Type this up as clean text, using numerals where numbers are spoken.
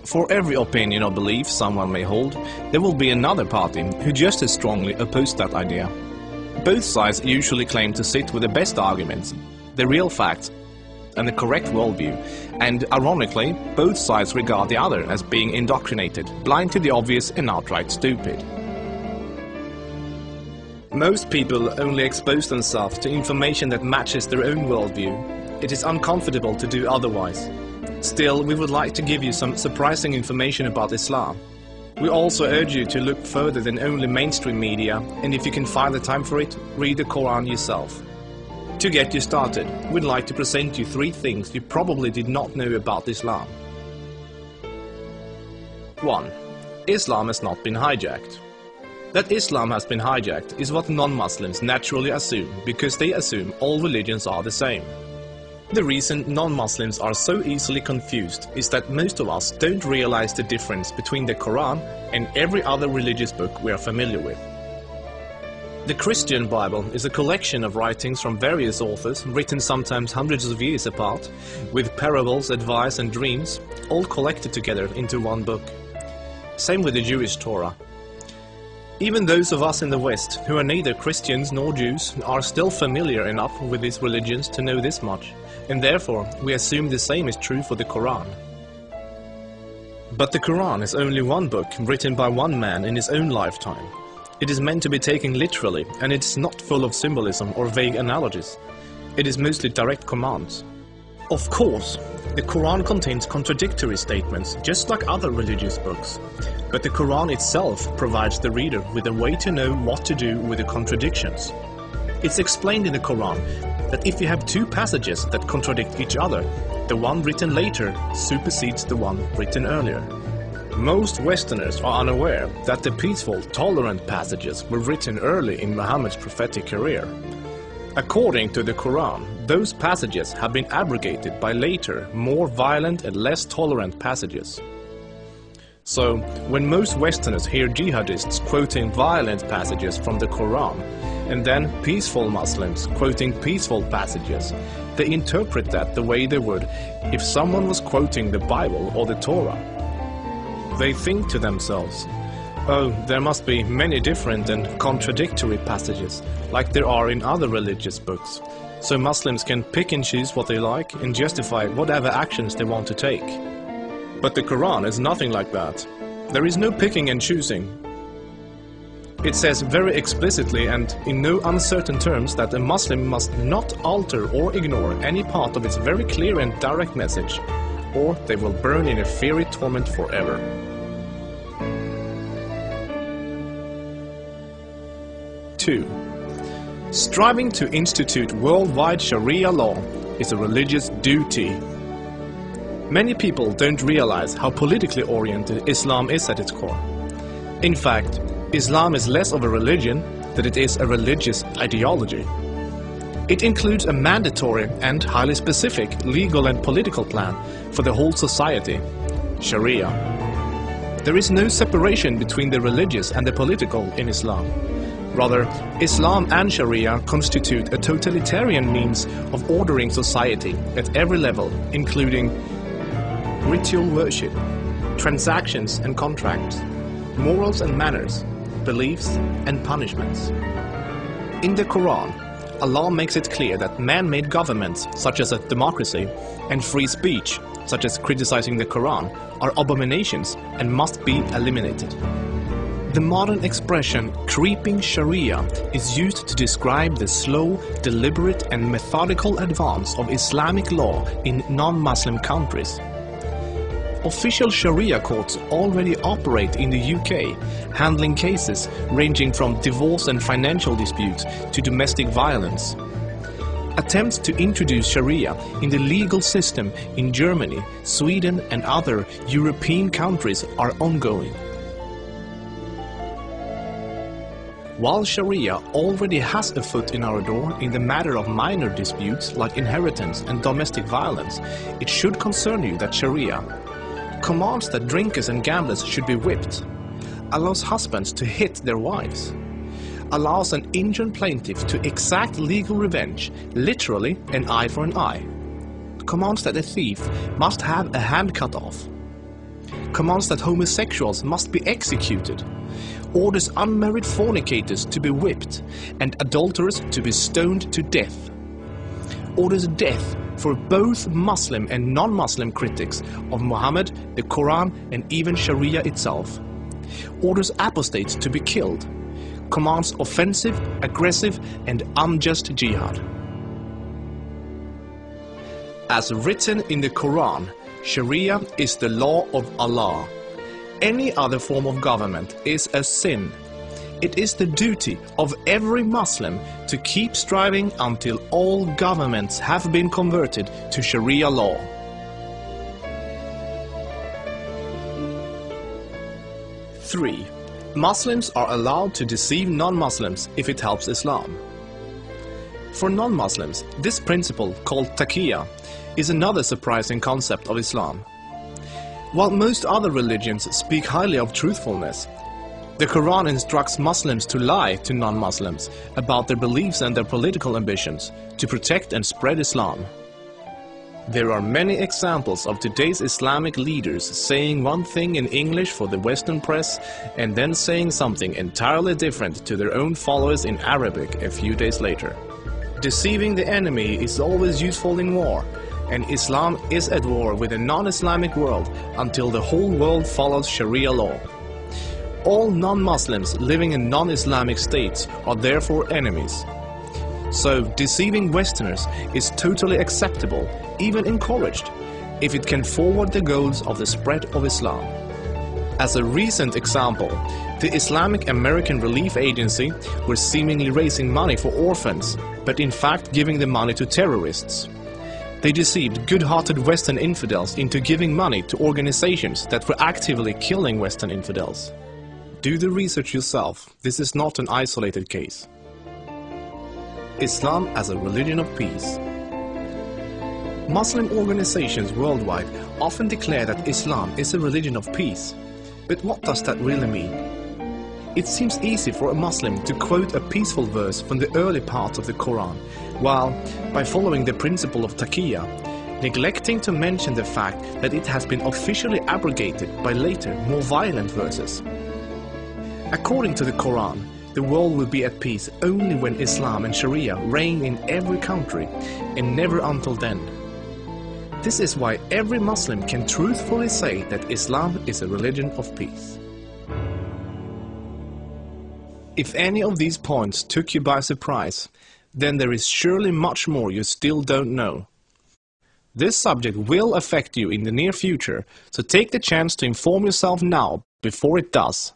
For every opinion or belief someone may hold, there will be another party who just as strongly oppose that idea. Both sides usually claim to sit with the best arguments, the real facts, and the correct worldview, and ironically, both sides regard the other as being indoctrinated, blind to the obvious and outright stupid. Most people only expose themselves to information that matches their own worldview. It is uncomfortable to do otherwise. Still, we would like to give you some surprising information about Islam. We also urge you to look further than only mainstream media, and if you can find the time for it, read the Qur'an yourself. To get you started, we'd like to present you 3 things you probably did not know about Islam. 1. Islam has not been hijacked. That Islam has been hijacked is what non-Muslims naturally assume, because they assume all religions are the same. The reason non-Muslims are so easily confused is that most of us don't realize the difference between the Quran and every other religious book we are familiar with. The Christian Bible is a collection of writings from various authors, written sometimes hundreds of years apart, with parables, advice and dreams, all collected together into one book. Same with the Jewish Torah. Even those of us in the West, who are neither Christians nor Jews, are still familiar enough with these religions to know this much, and therefore we assume the same is true for the Quran. But the Quran is only one book written by one man in his own lifetime. It is meant to be taken literally, and it is not full of symbolism or vague analogies. It is mostly direct commands. Of course, the Quran contains contradictory statements, just like other religious books. But the Quran itself provides the reader with a way to know what to do with the contradictions. It's explained in the Quran that if you have 2 passages that contradict each other, the one written later supersedes the one written earlier. Most Westerners are unaware that the peaceful, tolerant passages were written early in Muhammad's prophetic career. According to the Quran, those passages have been abrogated by later, more violent and less tolerant passages. So, when most Westerners hear jihadists quoting violent passages from the Quran, and then peaceful Muslims quoting peaceful passages, they interpret that the way they would if someone was quoting the Bible or the Torah. They think to themselves, oh, there must be many different and contradictory passages, like there are in other religious books, so Muslims can pick and choose what they like and justify whatever actions they want to take. But the Quran is nothing like that. There is no picking and choosing. It says very explicitly and in no uncertain terms that a Muslim must not alter or ignore any part of its very clear and direct message, or they will burn in a fiery torment forever. Two. Striving to institute worldwide Sharia law is a religious duty. Many people don't realize how politically oriented Islam is at its core. In fact, Islam is less of a religion than it is a religious ideology. It includes a mandatory and highly specific legal and political plan for the whole society, Sharia. There is no separation between the religious and the political in Islam. Rather, Islam and Sharia constitute a totalitarian means of ordering society at every level, including ritual worship, transactions and contracts, morals and manners, beliefs and punishments. In the Quran, Allah makes it clear that man-made governments, such as a democracy, and free speech, such as criticizing the Quran, are abominations and must be eliminated. The modern expression creeping Sharia is used to describe the slow, deliberate and methodical advance of Islamic law in non-Muslim countries. Official Sharia courts already operate in the UK, handling cases ranging from divorce and financial disputes to domestic violence. Attempts to introduce Sharia in the legal system in Germany, Sweden and other European countries are ongoing. While Sharia already has a foot in our door in the matter of minor disputes like inheritance and domestic violence, it should concern you that Sharia commands that drinkers and gamblers should be whipped, allows husbands to hit their wives, allows an injured plaintiff to exact legal revenge, literally an eye for an eye, commands that a thief must have a hand cut off, commands that homosexuals must be executed, orders unmarried fornicators to be whipped and adulterers to be stoned to death, orders death for both Muslim and non-Muslim critics of Muhammad, the Qur'an and even Sharia itself, orders apostates to be killed, commands offensive, aggressive and unjust jihad. As written in the Qur'an, Sharia is the law of Allah. Any other form of government is a sin. It is the duty of every Muslim to keep striving until all governments have been converted to Sharia law. Three, Muslims are allowed to deceive non-Muslims if it helps Islam. For non-Muslims, this principle, called taqiyya, is another surprising concept of Islam. While most other religions speak highly of truthfulness, the Quran instructs Muslims to lie to non-Muslims about their beliefs and their political ambitions to protect and spread Islam. There are many examples of today's Islamic leaders saying one thing in English for the Western press and then saying something entirely different to their own followers in Arabic a few days later. Deceiving the enemy is always useful in war, and Islam is at war with the non-Islamic world until the whole world follows Sharia law. All non-Muslims living in non-Islamic states are therefore enemies. So deceiving Westerners is totally acceptable, even encouraged, if it can forward the goals of the spread of Islam. As a recent example, the Islamic American Relief Agency was seemingly raising money for orphans, but in fact giving the money to terrorists. They deceived good-hearted Western infidels into giving money to organizations that were actively killing Western infidels. Do the research yourself, this is not an isolated case. Islam as a religion of peace. Muslim organizations worldwide often declare that Islam is a religion of peace. But what does that really mean? It seems easy for a Muslim to quote a peaceful verse from the early parts of the Quran, while, by following the principle of taqiyya, neglecting to mention the fact that it has been officially abrogated by later, more violent verses. According to the Quran, the world will be at peace only when Islam and Sharia reign in every country, and never until then. This is why every Muslim can truthfully say that Islam is a religion of peace. If any of these points took you by surprise, then there is surely much more you still don't know. This subject will affect you in the near future, so take the chance to inform yourself now before it does.